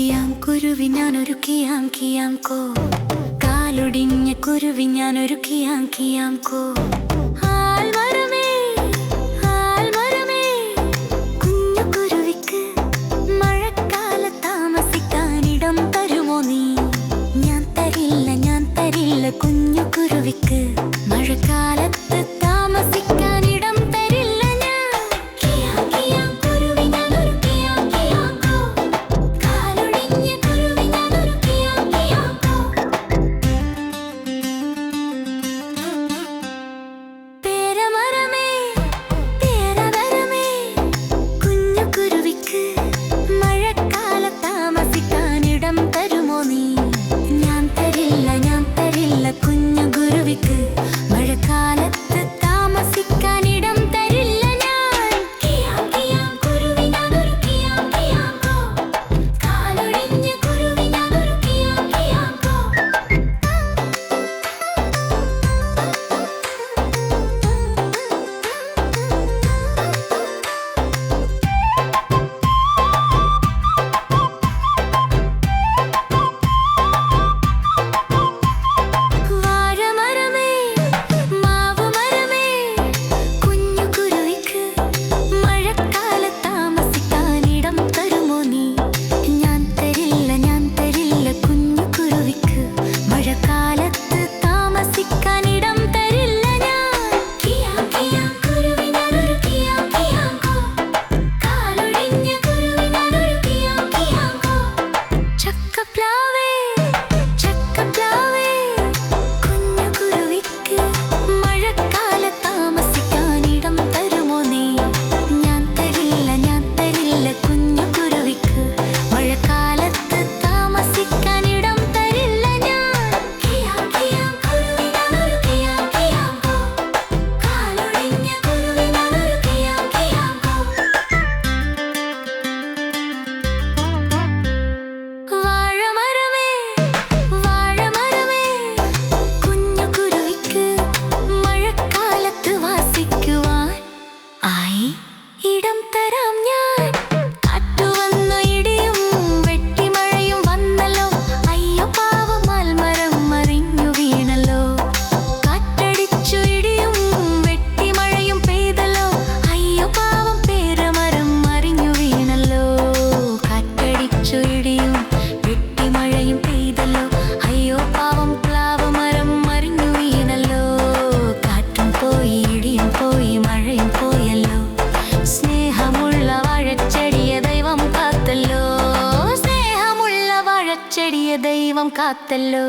കിയാം കുരുവി ഞാനൊരു കിയാം കിയാം കോ. കാലൊടിഞ്ഞ കുരുവി ഞാനൊരു കിയാം കിയാം കോ. ആൽമരമേ ആൽമരമേ, കുഞ്ഞു കുരുവിക്ക് മഴക്കാല താമസിക്കാനിടം തരുമോ നീ? ഞാൻ തരില്ല കുഞ്ഞു കുരുവിക്ക് മഴക്കാലത്ത് താമസിക്കാനിടം തരില്ല ഞാൻ. കിയാം കിയാം കുരുവി ഞാനൊരു കിയാം കിയാം കോ. കാലൊടിഞ്ഞ കുരുവി ഞാനൊരു കിയാം കിയാം കോ. പേരമരമേ പേരമരമേ, കുഞ്ഞു കുരുവിക്ക് മഴക്കാല താമസിക്കാനിടം തരുമോ നീ? ഞാൻ തരില്ല കുഞ്ഞു കുരുവിക്ക് മഴക്കാലത്ത് താമസിക്കാനിടം തരില്ല ഞാൻ. കിയാം കിയാം കുരുവി ഞാനൊരു കിയാം കിയാം കോ. കാലൊടിഞ്ഞ കുരുവി ഞാനൊരു കിയാം കിയാം കോ. വാഴമരമേ മാവുമരമേ, കുഞ്ഞു കുരുവിക്ക് മഴക്കാല താമസിക്കാനിടം തരുമോ നീ? ഞാൻ തരില്ല കുഞ്ഞു കുരുവിക്ക് മഴക്കാലത്ത് താമസിക്കാനിടം തരില്ല ഞാൻ. കിയാം കിയാം കുരുവി ഞാനൊരു കിയാം കിയാം കോ. കാലൊടിഞ്ഞ കുരുവി ഞാനൊരു കിയാം കിയാം കോ. ചക്കപ്ലാവേ ചക്കപ്ലാവേ, കുഞ്ഞു കുരുവിക്ക് മഴക്കാല താമസിക്കാനിടം തരുമോ നീ? ഞാൻ തരില്ല കുഞ്ഞു കുരുവിക്ക് മഴക്കാലത്ത് താമസിക്കാനിടം തരില്ല ഞാൻ. കിയാം കിയാം കുരുവി ഞാനൊരു കിയാം കിയാം കോ. കാലൊടിഞ്ഞ കുരുവി ഞാനൊരു കിയാം കിയാം കോ. വാഴമരമേ വാഴമരമേ, കുഞ്ഞു കുരുവിക്ക് മഴക്കാലത്ത് വാസിക്കുവാൻ ആയി ഇടം തരാം ഞാൻ. കാറ്റുവന്നു ഇടിയും വെട്ടിമഴയും വന്നല്ലോ, അയ്യോ പാവം ആൽമരം മറിഞ്ഞു വീണല്ലോ. കാറ്റടിച്ചു ഇടിയും വെട്ടിമഴയും പെയ്തല്ലോ, അയ്യോ പാവം പേരമരം മറിഞ്ഞു വീണല്ലോ. കാറ്റടിച്ചു ഇടിയും വെട്ടിമഴയും പെയ്തല്ലോ, അയ്യോ പാവം പ്ലാവമരം മറിഞ്ഞു വീണല്ലോ. കാറ്റും പോയി ഇടിയും പോയി മഴയും പോയല്ലോ, സ്നേഹമുള്ള വാഴച്ചെടിയെ ദൈവം കാത്തല്ലോ. സ്നേഹമുള്ള വാഴച്ചെടിയെ ദൈവം കാത്തല്ലോ.